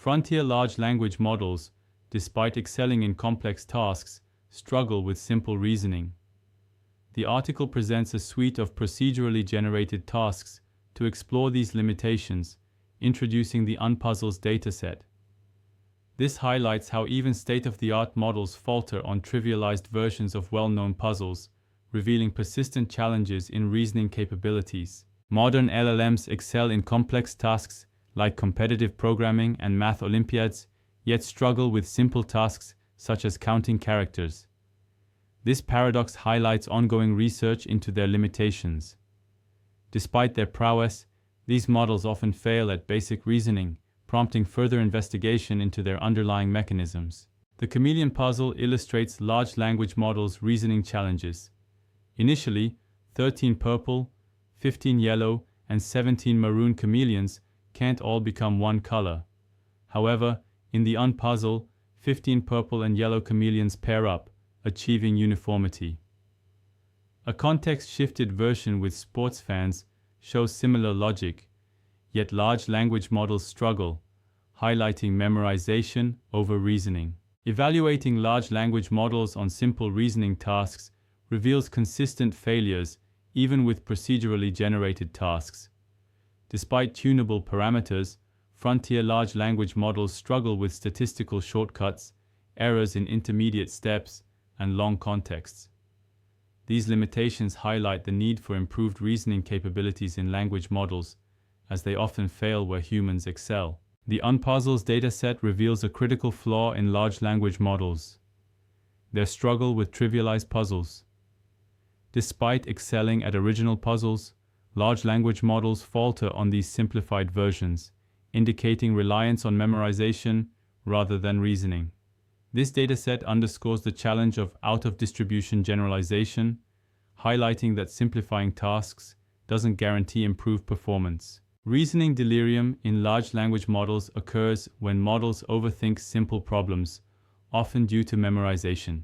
Frontier large language models, despite excelling in complex tasks, struggle with simple reasoning. The article presents a suite of procedurally generated tasks to explore these limitations, introducing the Unpuzzles dataset. This highlights how even state-of-the-art models falter on trivialized versions of well-known puzzles, revealing persistent challenges in reasoning capabilities. Modern LLMs excel in complex tasks like competitive programming and math Olympiads, yet struggle with simple tasks such as counting characters. This paradox highlights ongoing research into their limitations. Despite their prowess, these models often fail at basic reasoning, prompting further investigation into their underlying mechanisms. The chameleon puzzle illustrates large language models' reasoning challenges. Initially, 13 purple, 15 yellow, and 17 maroon chameleons can't all become one color. However, in the Unpuzzle, 15 purple and yellow chameleons pair up, achieving uniformity. A context-shifted version with sports fans shows similar logic, yet large language models struggle, highlighting memorization over reasoning. Evaluating large language models on simple reasoning tasks reveals consistent failures even with procedurally generated tasks. Despite tunable parameters, frontier large language models struggle with statistical shortcuts, errors in intermediate steps, and long contexts. These limitations highlight the need for improved reasoning capabilities in language models, as they often fail where humans excel. The Unpuzzles dataset reveals a critical flaw in large language models: their struggle with trivialized puzzles. Despite excelling at original puzzles, large language models falter on these simplified versions, indicating reliance on memorization rather than reasoning. This dataset underscores the challenge of out-of-distribution generalization, highlighting that simplifying tasks doesn't guarantee improved performance. Reasoning delirium in large language models occurs when models overthink simple problems, often due to memorization.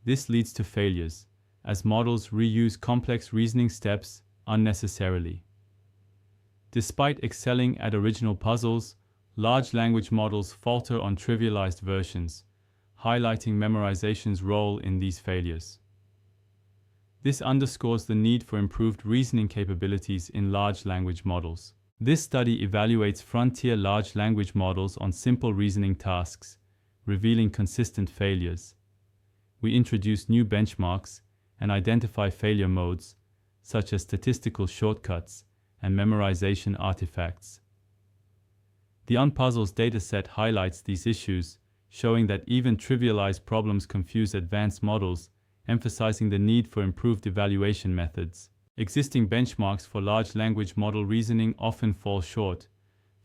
This leads to failures, as models reuse complex reasoning steps unnecessarily. Despite excelling at original puzzles, large language models falter on trivialized versions, highlighting memorization's role in these failures. This underscores the need for improved reasoning capabilities in large language models. This study evaluates frontier large language models on simple reasoning tasks, revealing consistent failures. We introduce new benchmarks and identify failure modes, such as statistical shortcuts and memorization artifacts. The Unpuzzles dataset highlights these issues, showing that even trivialized problems confuse advanced models, emphasizing the need for improved evaluation methods. Existing benchmarks for large language model reasoning often fall short,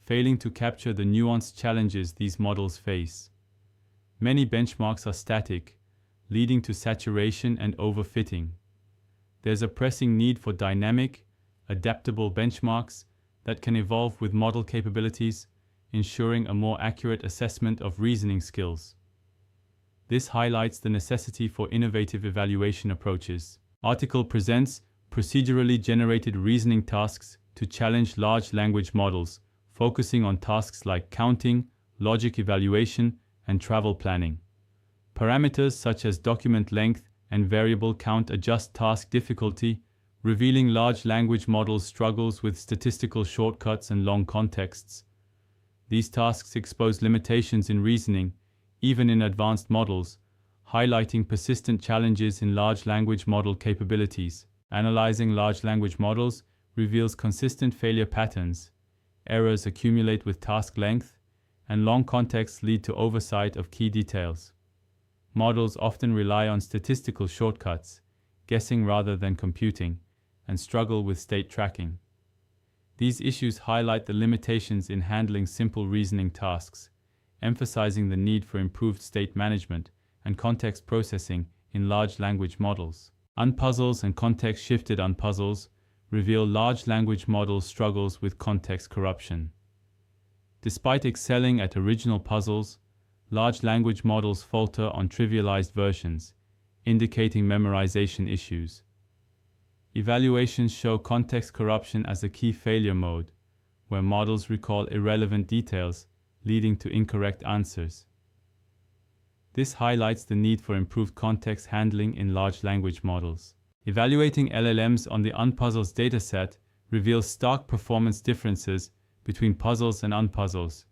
failing to capture the nuanced challenges these models face. Many benchmarks are static, leading to saturation and overfitting. There's a pressing need for dynamic, adaptable benchmarks that can evolve with model capabilities, ensuring a more accurate assessment of reasoning skills. This highlights the necessity for innovative evaluation approaches. Article presents procedurally generated reasoning tasks to challenge large language models, focusing on tasks like counting, logic evaluation, and travel planning. Parameters such as document length and variable count adjust task difficulty, revealing large language models' struggles with statistical shortcuts and long contexts. These tasks expose limitations in reasoning, even in advanced models, highlighting persistent challenges in large language model capabilities. Analyzing large language models reveals consistent failure patterns. Errors accumulate with task length, and long contexts lead to oversight of key details. Models often rely on statistical shortcuts, guessing rather than computing, and struggle with state tracking. These issues highlight the limitations in handling simple reasoning tasks, emphasizing the need for improved state management and context processing in large language models. Unpuzzles and context-shifted unpuzzles reveal large language models' struggles with context corruption. Despite excelling at original puzzles, large language models falter on trivialized versions, indicating memorization issues. Evaluations show context corruption as a key failure mode, where models recall irrelevant details leading to incorrect answers. This highlights the need for improved context handling in large language models. Evaluating LLMs on the Unpuzzles dataset reveals stark performance differences between puzzles and unpuzzles.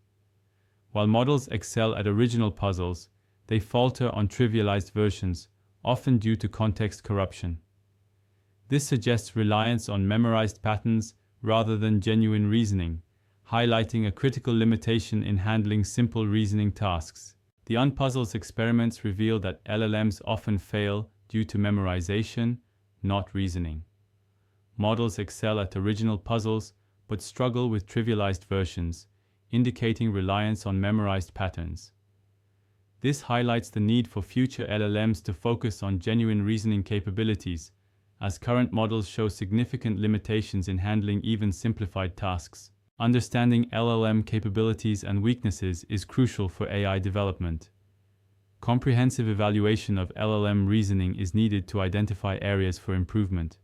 While models excel at original puzzles, they falter on trivialized versions, often due to context corruption. This suggests reliance on memorized patterns rather than genuine reasoning, highlighting a critical limitation in handling simple reasoning tasks. The Unpuzzles experiments reveal that LLMs often fail due to memorization, not reasoning. Models excel at original puzzles but struggle with trivialized versions, indicating reliance on memorized patterns. This highlights the need for future LLMs to focus on genuine reasoning capabilities, as current models show significant limitations in handling even simplified tasks. Understanding LLM capabilities and weaknesses is crucial for AI development. Comprehensive evaluation of LLM reasoning is needed to identify areas for improvement.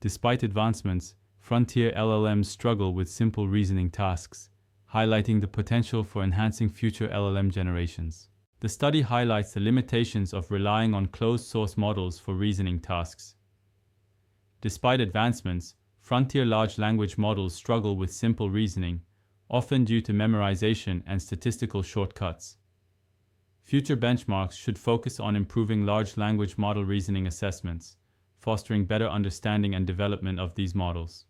Despite advancements, frontier LLMs struggle with simple reasoning tasks, highlighting the potential for enhancing future LLM generations. The study highlights the limitations of relying on closed-source models for reasoning tasks. Despite advancements, frontier large language models struggle with simple reasoning, often due to memorization and statistical shortcuts. Future benchmarks should focus on improving large language model reasoning assessments, fostering better understanding and development of these models.